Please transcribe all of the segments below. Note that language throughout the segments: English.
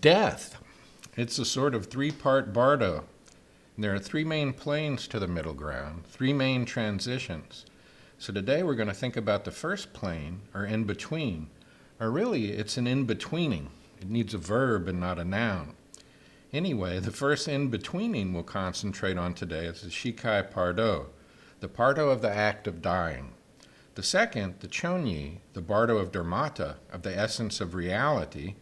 Death. It's a sort of three-part Bardo. There are three main planes to the middle ground, three main transitions. So today we're going to think about the first plane, or in-between. Or really, it's an in-betweening. It needs a verb and not a noun. Anyway, the first in-betweening we'll concentrate on today is the Chikhai Bardo, the Bardo of the act of dying. The second, the Chonyi, the Bardo of Dharmata, of the essence of reality,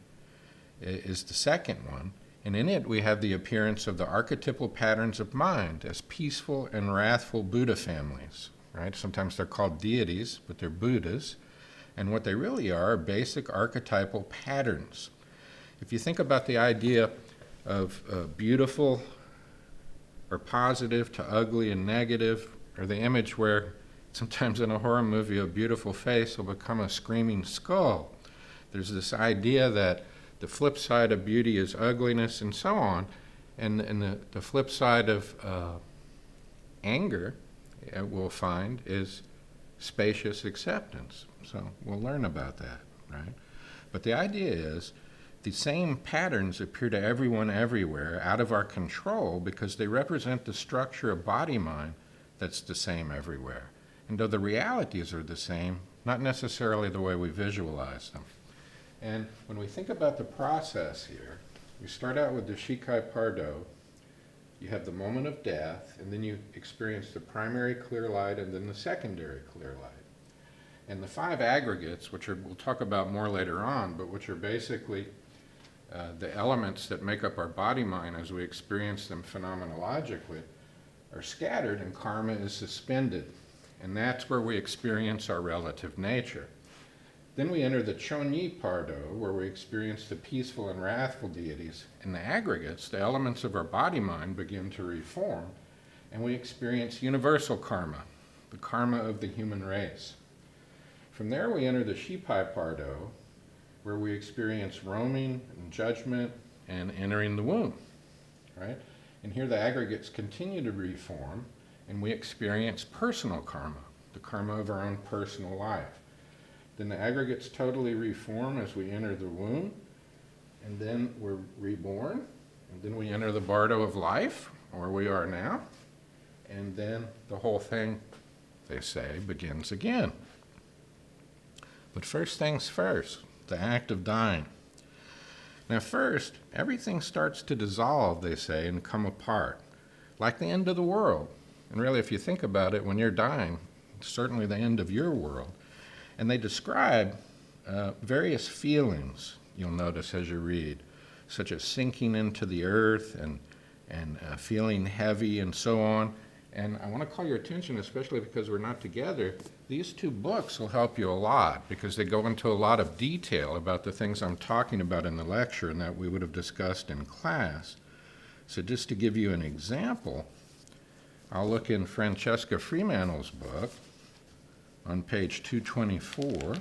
is the second one. And in it we have the appearance of the archetypal patterns of mind as peaceful and wrathful Buddha families. Right? Sometimes they're called deities, but they're Buddhas. And what they really are basic archetypal patterns. If you think about the idea of beautiful or positive to ugly and negative, or the image where sometimes in a horror movie a beautiful face will become a screaming skull. There's this idea that the flip side of beauty is ugliness and so on, and the flip side of anger, we'll find, is spacious acceptance. So we'll learn about that, right? But the idea is the same patterns appear to everyone everywhere, out of our control, because they represent the structure of body-mind that's the same everywhere. And though the realities are the same, not necessarily the way we visualize them. And when we think about the process here, we start out with the Chikhai Bardo. You have the moment of death, and then you experience the primary clear light and then the secondary clear light. And the five aggregates, which we'll talk about more later on, but which are basically the elements that make up our body-mind as we experience them phenomenologically, are scattered and karma is suspended. And that's where we experience our relative nature. Then we enter the Chonyi Bardo, where we experience the peaceful and wrathful deities. In the aggregates, the elements of our body-mind begin to reform, and we experience universal karma, the karma of the human race. From there we enter the Chikhai Bardo, where we experience roaming and judgment and entering the womb, right? And here the aggregates continue to reform, and we experience personal karma, the karma of our own personal life. Then the aggregates totally reform as we enter the womb, and then we're reborn, and then we enter the Bardo of life, where we are now, and then the whole thing, they say, begins again. But first things first, the act of dying. Now first, everything starts to dissolve, they say, and come apart, like the end of the world. And really, if you think about it, when you're dying, it's certainly the end of your world. And they describe various feelings, you'll notice as you read, such as sinking into the earth and feeling heavy and so on. And I want to call your attention, especially because we're not together, these two books will help you a lot because they go into a lot of detail about the things I'm talking about in the lecture and that we would have discussed in class. So just to give you an example, I'll look in Francesca Fremantle's book on page 224.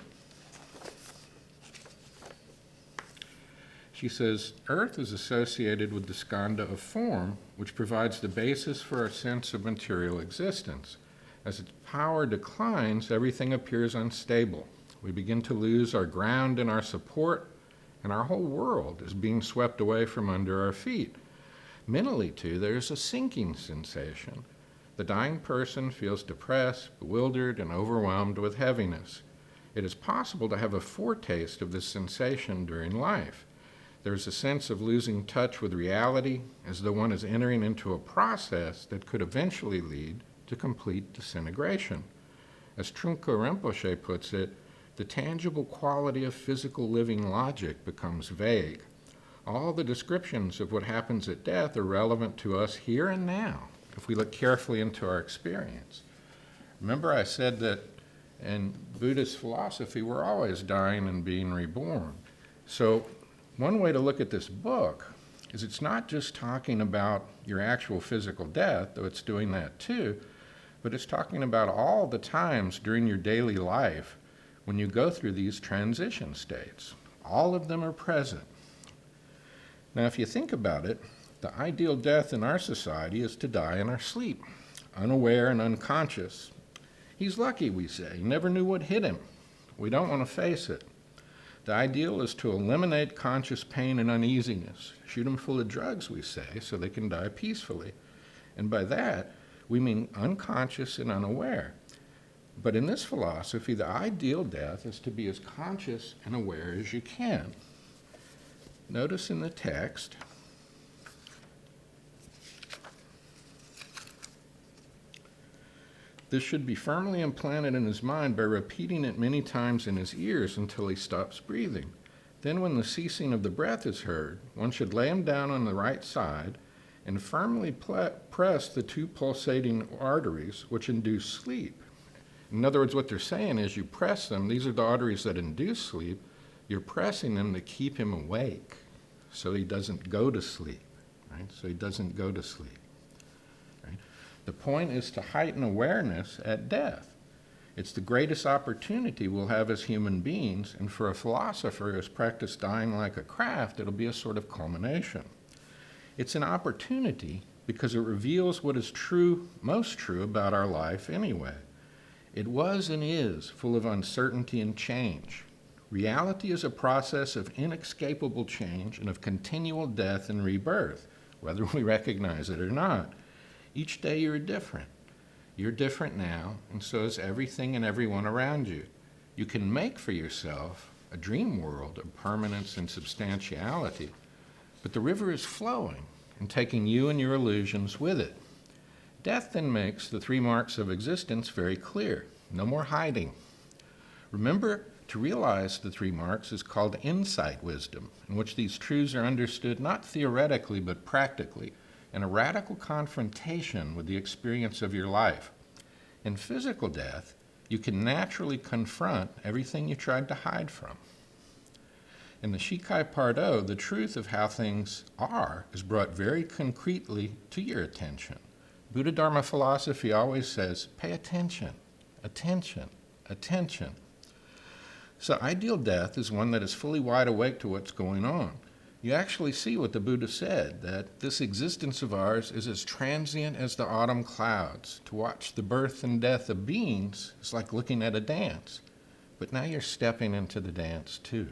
She says, Earth is associated with the skandha of form, which provides the basis for our sense of material existence. As its power declines, everything appears unstable. We begin to lose our ground and our support, and our whole world is being swept away from under our feet. Mentally, too, there's a sinking sensation. The dying person feels depressed, bewildered, and overwhelmed with heaviness. It is possible to have a foretaste of this sensation during life. There's a sense of losing touch with reality, as though one is entering into a process that could eventually lead to complete disintegration. As Trungpa Rinpoche puts it, the tangible quality of physical living logic becomes vague. All the descriptions of what happens at death are relevant to us here and now, if we look carefully into our experience. Remember I said that in Buddhist philosophy, we're always dying and being reborn. So one way to look at this book is it's not just talking about your actual physical death, though it's doing that too, but it's talking about all the times during your daily life when you go through these transition states. All of them are present. Now, if you think about it, the ideal death in our society is to die in our sleep, unaware and unconscious. He's lucky, we say. He never knew what hit him. We don't want to face it. The ideal is to eliminate conscious pain and uneasiness. Shoot them full of drugs, we say, so they can die peacefully. And by that, we mean unconscious and unaware. But in this philosophy, the ideal death is to be as conscious and aware as you can. Notice in the text, this should be firmly implanted in his mind by repeating it many times in his ears until he stops breathing. Then when the ceasing of the breath is heard, one should lay him down on the right side and firmly press the two pulsating arteries which induce sleep. In other words, what they're saying is you press them. These are the arteries that induce sleep. You're pressing them to keep him awake so he doesn't go to sleep, right? So he doesn't go to sleep. The point is to heighten awareness at death. It's the greatest opportunity we'll have as human beings, and for a philosopher who has practiced dying like a craft, it'll be a sort of culmination. It's an opportunity because it reveals what is true, most true about our life anyway. It was and is full of uncertainty and change. Reality is a process of inescapable change and of continual death and rebirth, whether we recognize it or not. Each day you're different. You're different now, and so is everything and everyone around you. You can make for yourself a dream world of permanence and substantiality, but the river is flowing and taking you and your illusions with it. Death then makes the three marks of existence very clear. No more hiding. Remember, to realize the three marks is called insight wisdom, in which these truths are understood not theoretically but practically, and a radical confrontation with the experience of your life. In physical death, you can naturally confront everything you tried to hide from. In the Chikhai Bardo, the truth of how things are is brought very concretely to your attention. Buddha Dharma philosophy always says, pay attention, attention, attention. So ideal death is one that is fully wide awake to what's going on. You actually see what the Buddha said, that this existence of ours is as transient as the autumn clouds. To watch the birth and death of beings is like looking at a dance. But now you're stepping into the dance too.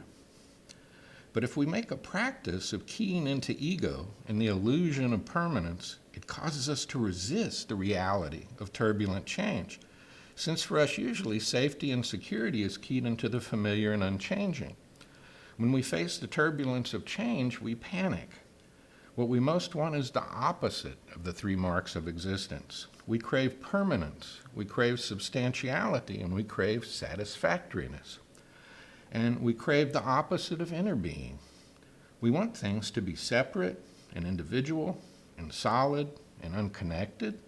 But if we make a practice of keying into ego and the illusion of permanence, it causes us to resist the reality of turbulent change. Since for us usually safety and security is keyed into the familiar and unchanging. When we face the turbulence of change, we panic. What we most want is the opposite of the three marks of existence. We crave permanence, we crave substantiality, and we crave satisfactoriness. And we crave the opposite of inner being. We want things to be separate and individual and solid and unconnected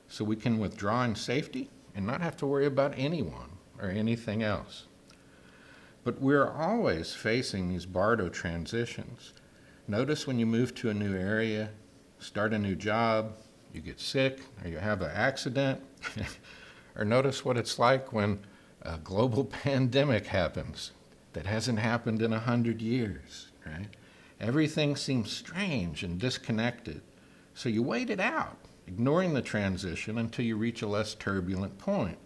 so we can withdraw in safety and not have to worry about anyone or anything else. But we're always facing these Bardo transitions. Notice when you move to a new area, start a new job, you get sick, or you have an accident, or notice what it's like when a global pandemic happens that hasn't happened in 100 years, right? Everything seems strange and disconnected. So you wait it out, ignoring the transition until you reach a less turbulent point.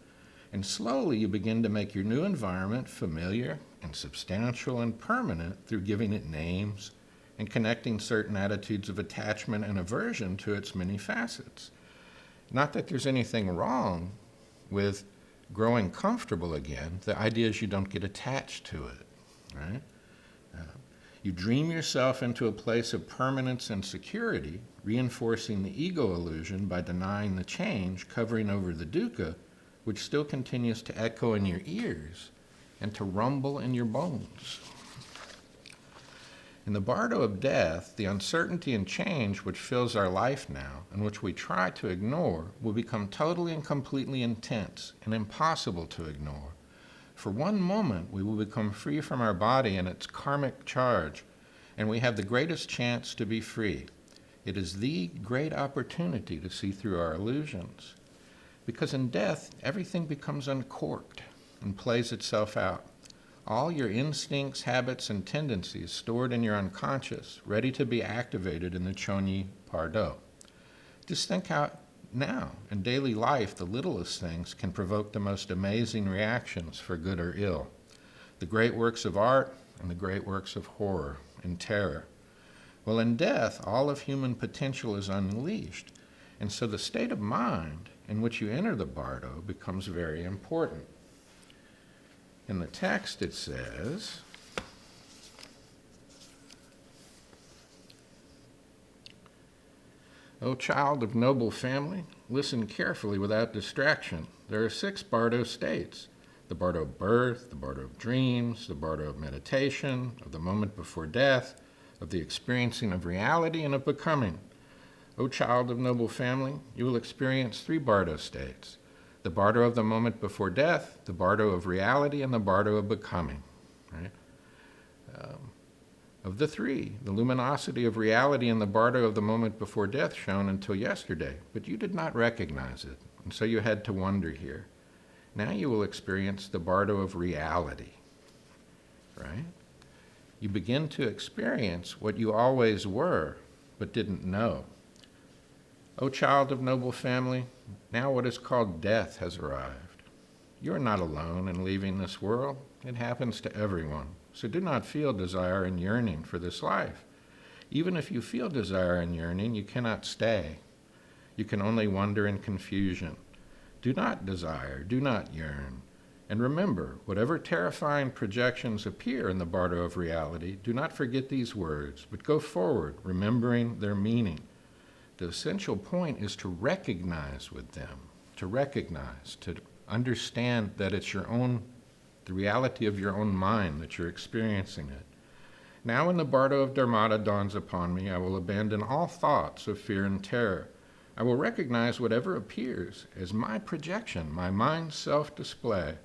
And slowly you begin to make your new environment familiar and substantial and permanent through giving it names and connecting certain attitudes of attachment and aversion to its many facets. Not that there's anything wrong with growing comfortable again. The idea is you don't get attached to it, right? You dream yourself into a place of permanence and security, reinforcing the ego illusion by denying the change, covering over the dukkha, which still continues to echo in your ears and to rumble in your bones. In the Bardo of death, the uncertainty and change which fills our life now, and which we try to ignore, will become totally and completely intense and impossible to ignore. For one moment, we will become free from our body and its karmic charge, and we have the greatest chance to be free. It is the great opportunity to see through our illusions. Because in death, everything becomes uncorked and plays itself out. All your instincts, habits, and tendencies stored in your unconscious, ready to be activated in the Chonyi Bardo. Just think how now, in daily life, the littlest things can provoke the most amazing reactions for good or ill. The great works of art and the great works of horror and terror. Well, in death, all of human potential is unleashed, and so the state of mind in which you enter the Bardo becomes very important. In the text it says, O child of noble family, listen carefully without distraction. There are 6 Bardo states: the Bardo of birth, the Bardo of dreams, the Bardo of meditation, of the moment before death, of the experiencing of reality, and of becoming. O child of noble family, you will experience 3 Bardo states: the Bardo of the moment before death, the Bardo of reality, and the Bardo of becoming. Right? Of the 3, the luminosity of reality and the Bardo of the moment before death shone until yesterday, but you did not recognize it, and so you had to wonder here. Now you will experience the Bardo of reality, right? You begin to experience what you always were, but didn't know. O child of noble family, now what is called death has arrived. You are not alone in leaving this world. It happens to everyone. So do not feel desire and yearning for this life. Even if you feel desire and yearning, you cannot stay. You can only wander in confusion. Do not desire, do not yearn. And remember, whatever terrifying projections appear in the Bardo of reality, do not forget these words, but go forward, remembering their meaning. The essential point is to recognize with them, to understand that it's the reality of your own mind that you're experiencing it. Now when the Bardo of Dharmata dawns upon me, I will abandon all thoughts of fear and terror. I will recognize whatever appears as my projection, my mind's self-display,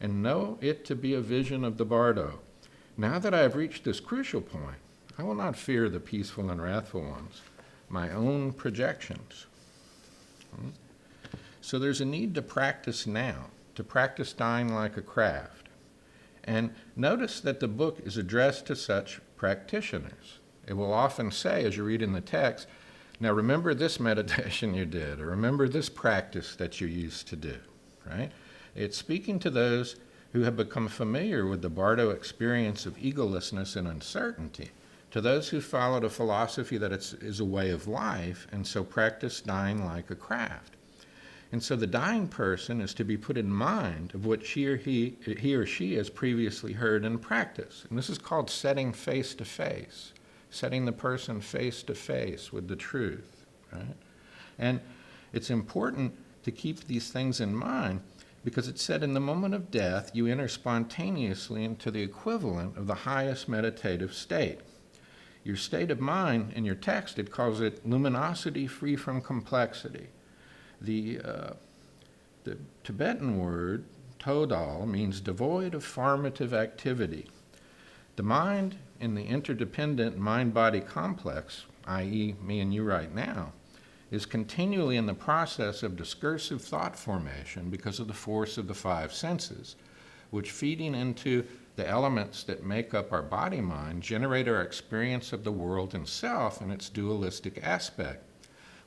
and know it to be a vision of the Bardo. Now that I have reached this crucial point, I will not fear the peaceful and wrathful ones, my own projections. So there's a need to practice now, to practice dying like a craft. And notice that the book is addressed to such practitioners. It will often say, as you read in the text, now remember this meditation you did, or remember this practice that you used to do, right? It's speaking to those who have become familiar with the Bardo experience of egolessness and uncertainty, to those who followed a philosophy that is a way of life, and so practice dying like a craft. And so the dying person is to be put in mind of what he or she has previously heard and practiced. And this is called setting face to face, setting the person face to face with the truth, right? And it's important to keep these things in mind because it said in the moment of death, you enter spontaneously into the equivalent of the highest meditative state. Your state of mind, in your text, it calls it luminosity free from complexity. The Tibetan word, todal, means devoid of formative activity. The mind in the interdependent mind-body complex, i.e. me and you right now, is continually in the process of discursive thought formation because of the force of the 5 senses, which feeding into the elements that make up our body-mind generate our experience of the world and self in its dualistic aspect.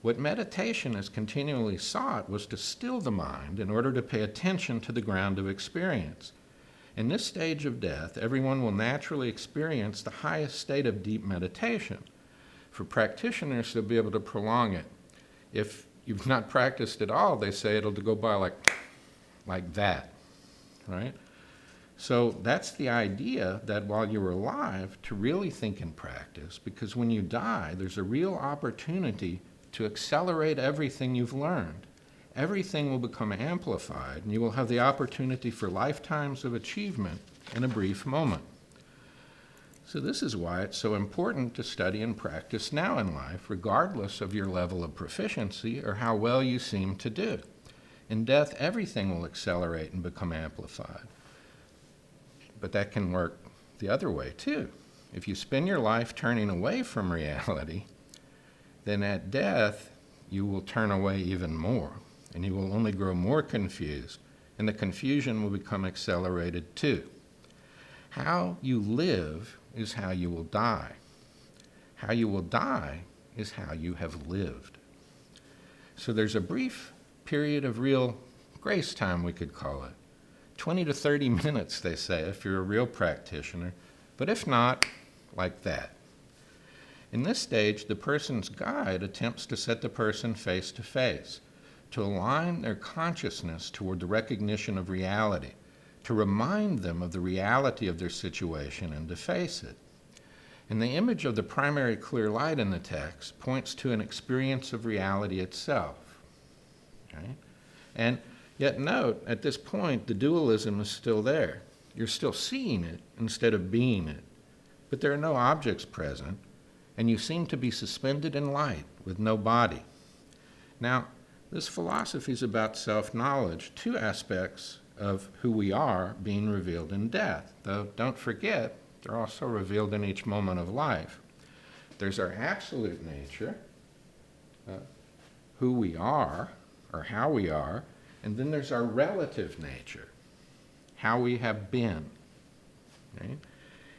What meditation has continually sought was to still the mind in order to pay attention to the ground of experience. In this stage of death, everyone will naturally experience the highest state of deep meditation. For practitioners, they'll be able to prolong it. If you've not practiced at all, they say it'll go by like that, right? So that's the idea, that while you're alive, to really think and practice, because when you die, there's a real opportunity to accelerate everything you've learned. Everything will become amplified, and you will have the opportunity for lifetimes of achievement in a brief moment. So this is why it's so important to study and practice now in life, regardless of your level of proficiency or how well you seem to do. In death, everything will accelerate and become amplified. But that can work the other way, too. If you spend your life turning away from reality, then at death, you will turn away even more, and you will only grow more confused, and the confusion will become accelerated too. How you live is how you will die. How you will die is how you have lived. So there's a brief period of real grace time, we could call it. 20 to 30 minutes, they say, if you're a real practitioner, But if not, like that. In this stage, the person's guide attempts to set the person face to face, to align their consciousness toward the recognition of reality, to remind them of the reality of their situation and to face it. And the image of the primary clear light in the text points to an experience of reality itself. Okay? And yet note, at this point, the dualism is still there. You're still seeing it instead of being it. But there are no objects present, and you seem to be suspended in light with no body. Now, this philosophy is about self-knowledge, two aspects of who we are being revealed in death, though don't forget, they're also revealed in each moment of life. There's our absolute nature, who we are, or how we are, and then there's our relative nature, how we have been. Right?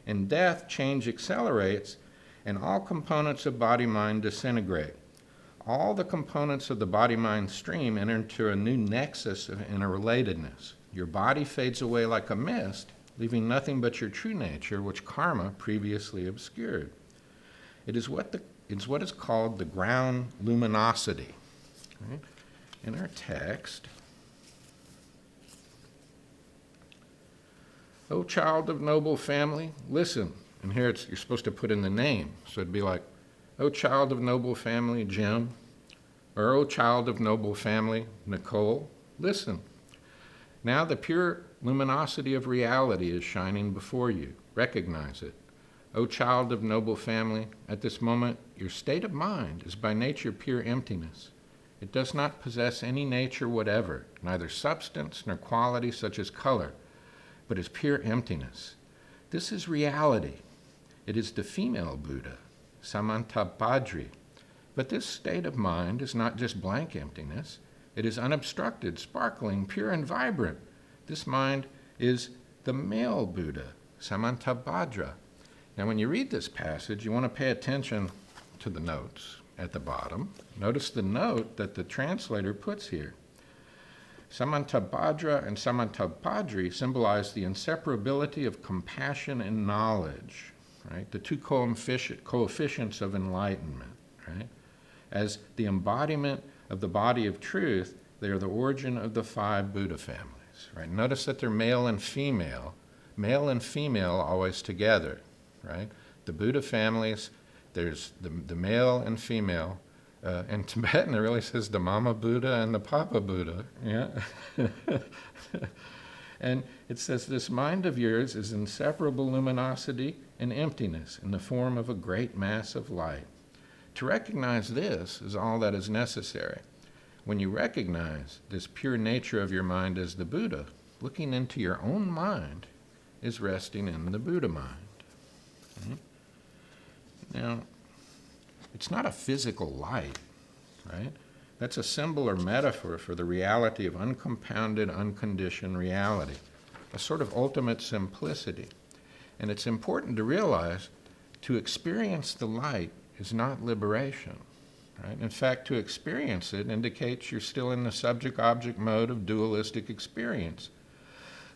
In death, change accelerates, and all components of body-mind disintegrate. All the components of the body-mind stream enter into a new nexus of interrelatedness. Your body fades away like a mist, leaving nothing but your true nature, which karma previously obscured. It is what is called the ground luminosity. Right? In our text, "O child of noble family, listen." And here you're supposed to put in the name. So it'd be like, "O child of noble family, Jim," or "O child of noble family, Nicole, listen. Now the pure luminosity of reality is shining before you. Recognize it. O child of noble family, at this moment, your state of mind is by nature pure emptiness. It does not possess any nature whatever, neither substance nor quality such as color, but is pure emptiness. This is reality. It is the female Buddha, Samantabhadri. But this state of mind is not just blank emptiness. It is unobstructed, sparkling, pure, and vibrant. This mind is the male Buddha, Samantabhadra. Now, when you read this passage, you want to pay attention to the notes at the bottom. Notice the note that the translator puts here. Samantabhadra and Samantabhadri symbolize the inseparability of compassion and knowledge, right? The two coefficients of enlightenment, right? As the embodiment of the body of truth, they are the origin of the 5 Buddha families, right? Notice that they're male and female always together, right? The Buddha families, there's the male and female. In Tibetan, it really says the Mama Buddha and the Papa Buddha. Yeah? And it says, this mind of yours is inseparable luminosity and emptiness in the form of a great mass of light. To recognize this is all that is necessary. When you recognize this pure nature of your mind as the Buddha, looking into your own mind is resting in the Buddha mind. Right? Now, it's not a physical light, right? That's a symbol or metaphor for the reality of uncompounded, unconditioned reality, a sort of ultimate simplicity. And it's important to realize to experience the light is not liberation, right? In fact, to experience it indicates you're still in the subject-object mode of dualistic experience.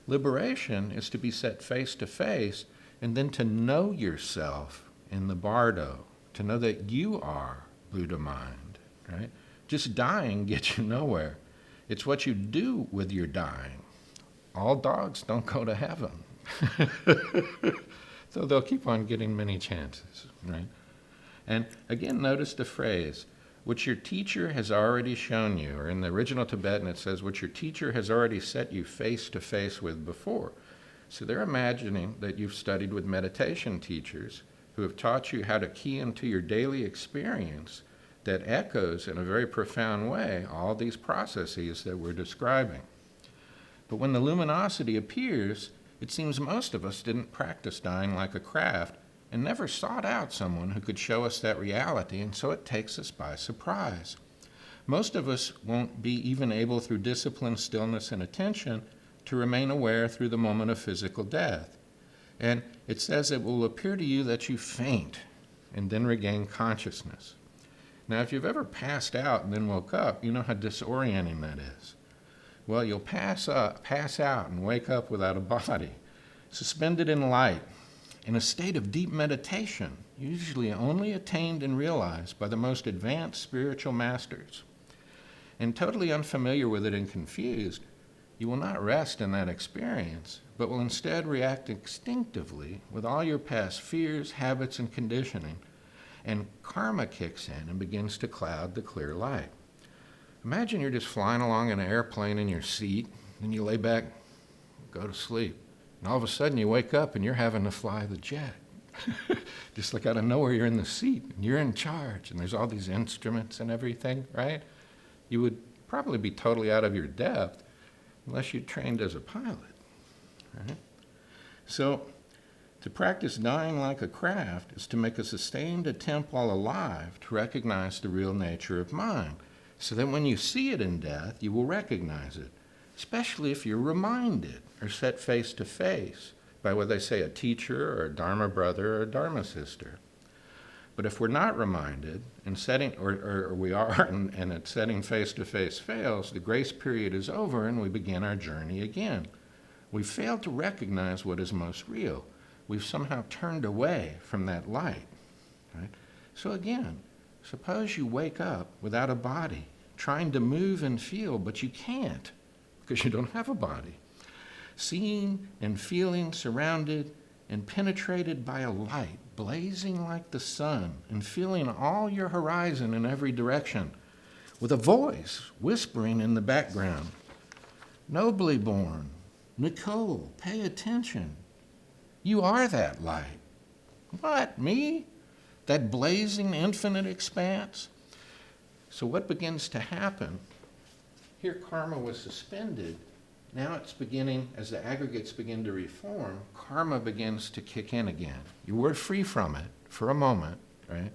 Liberation is to be set face to face and then to know yourself in the Bardo, to know that you are Buddha mind, right? Just dying gets you nowhere. It's what you do with your dying. All dogs don't go to heaven. So they'll keep on getting many chances, right? And again, notice the phrase, which your teacher has already shown you, or in the original Tibetan it says, which your teacher has already set you face to face with before. So they're imagining that you've studied with meditation teachers who have taught you how to key into your daily experience that echoes in a very profound way all these processes that we're describing. But when the luminosity appears, it seems most of us didn't practice dying like a craft and never sought out someone who could show us that reality, and so it takes us by surprise. Most of us won't be even able through discipline, stillness, and attention to remain aware through the moment of physical death. And it says it will appear to you that you faint and then regain consciousness. Now, if you've ever passed out and then woke up, you know how disorienting that is. Well, you'll pass out and wake up without a body, suspended in light, in a state of deep meditation, usually only attained and realized by the most advanced spiritual masters. And totally unfamiliar with it and confused, you will not rest in that experience, but will instead react instinctively with all your past fears, habits, and conditioning, and karma kicks in and begins to cloud the clear light. Imagine you're just flying along in an airplane in your seat, and you lay back, go to sleep. And all of a sudden you wake up and you're having to fly the jet. Just like out of nowhere, you're in the seat and you're in charge and there's all these instruments and everything, right? You would probably be totally out of your depth unless you trained as a pilot, right? So to practice dying like a craft is to make a sustained attempt while alive to recognize the real nature of mind, so that when you see it in death, you will recognize it, especially if you're reminded or set face to face by what they say, a teacher or a Dharma brother or a Dharma sister. But if we're not reminded and setting, or we are, and it's setting face to face fails, the grace period is over and we begin our journey again. We've failed to recognize what is most real. We've somehow turned away from that light, right? So again, suppose you wake up without a body, trying to move and feel, but you can't because you don't have a body. Seeing and feeling surrounded and penetrated by a light, blazing like the sun, and feeling all your horizon in every direction, with a voice whispering in the background, nobly born, Nicole, pay attention. You are that light. What, me? That blazing infinite expanse? So what begins to happen? Here karma was suspended. Now it's beginning, as the aggregates begin to reform, karma begins to kick in again. You were free from it for a moment, right?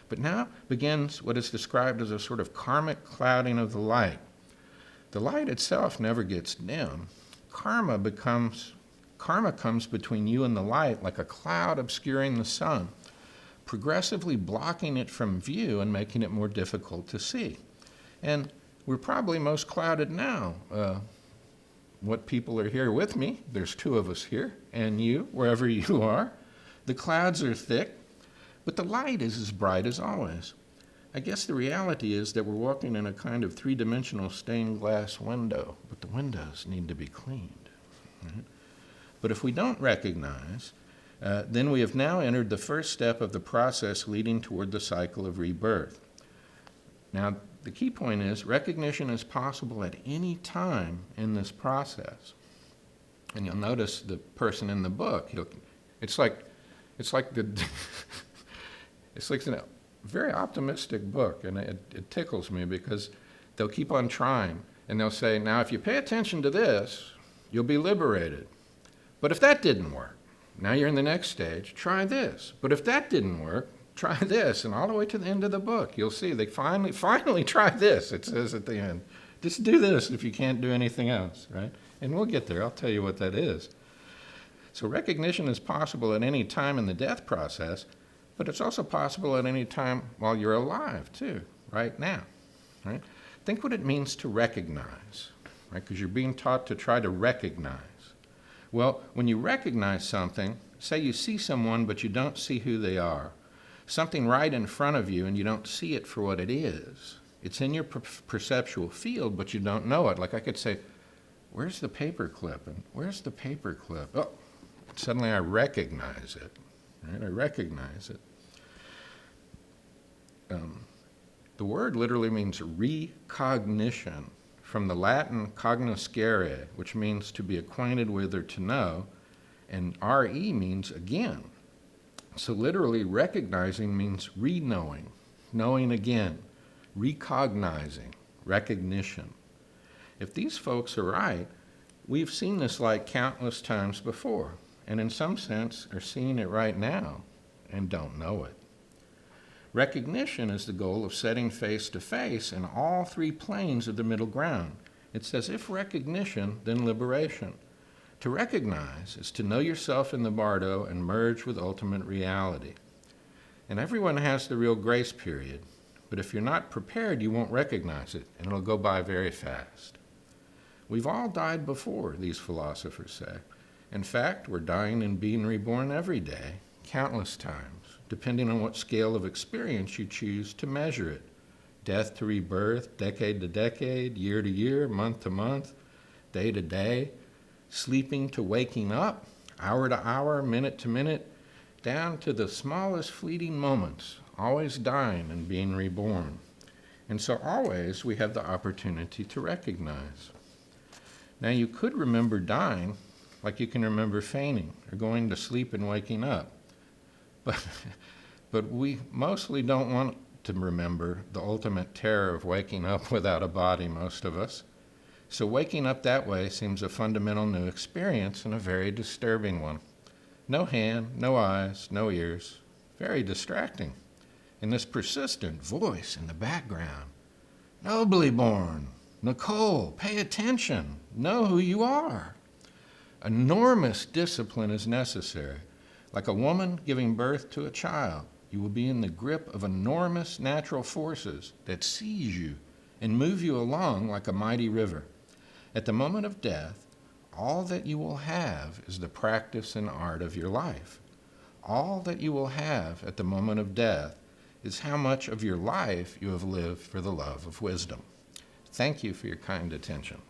But now begins what is described as a sort of karmic clouding of the light. The light itself never gets dim. Karma comes between you and the light like a cloud obscuring the sun, progressively blocking it from view and making it more difficult to see. And we're probably most clouded now. What people are here with me, there's two of us here, and you, wherever you are. The clouds are thick, but the light is as bright as always. I guess the reality is that we're walking in a kind of three-dimensional stained glass window, but the windows need to be cleaned. Right? But if we don't recognize, then we have now entered the first step of the process leading toward the cycle of rebirth. Now, the key point is recognition is possible at any time in this process. And you'll notice the person in the book, it's like a very optimistic book, and it tickles me because they'll keep on trying, and they'll say, now if you pay attention to this, you'll be liberated. But if that didn't work, now you're in the next stage, try this. But if that didn't work, try this. And all the way to the end of the book, you'll see they finally try this, it says at the end. Just do this if you can't do anything else, right? And we'll get there. I'll tell you what that is. So recognition is possible at any time in the death process, but it's also possible at any time while you're alive, too, right now, right? Think what it means to recognize, right? Because you're being taught to try to recognize. Well, when you recognize something, say you see someone but you don't see who they are, something right in front of you and you don't see it for what it is. It's in your perceptual field, but you don't know it. Like I could say, where's the paper clip? And where's the paper clip? Oh, suddenly I recognize it, right? I recognize it. The word literally means recognition, from the Latin cognoscere, which means to be acquainted with or to know, and re means again. So literally recognizing means re-knowing, knowing again, recognizing, recognition. If these folks are right, we've seen this light countless times before, and in some sense are seeing it right now and don't know it. Recognition is the goal of setting face to face in all three planes of the middle ground. It says, if recognition, then liberation. To recognize is to know yourself in the Bardo and merge with ultimate reality. And everyone has the real grace period, but if you're not prepared, you won't recognize it, and it'll go by very fast. We've all died before, these philosophers say, In fact, we're dying and being reborn every day, countless times, depending on what scale of experience you choose to measure it. Death to rebirth, decade to decade, year to year, month to month, day to day, sleeping to waking up, hour to hour, minute to minute, down to the smallest fleeting moments, always dying and being reborn. And so always we have the opportunity to recognize. Now you could remember dying like you can remember fainting or going to sleep and waking up. But we mostly don't want to remember the ultimate terror of waking up without a body, most of us. So waking up that way seems a fundamental new experience and a very disturbing one. No hand, no eyes, no ears. Very distracting. And this persistent voice in the background. Nobly born. Nicole, pay attention. Know who you are. Enormous discipline is necessary. Like a woman giving birth to a child, you will be in the grip of enormous natural forces that seize you and move you along like a mighty river. At the moment of death, all that you will have is the practice and art of your life. All that you will have at the moment of death is how much of your life you have lived for the love of wisdom. Thank you for your kind attention.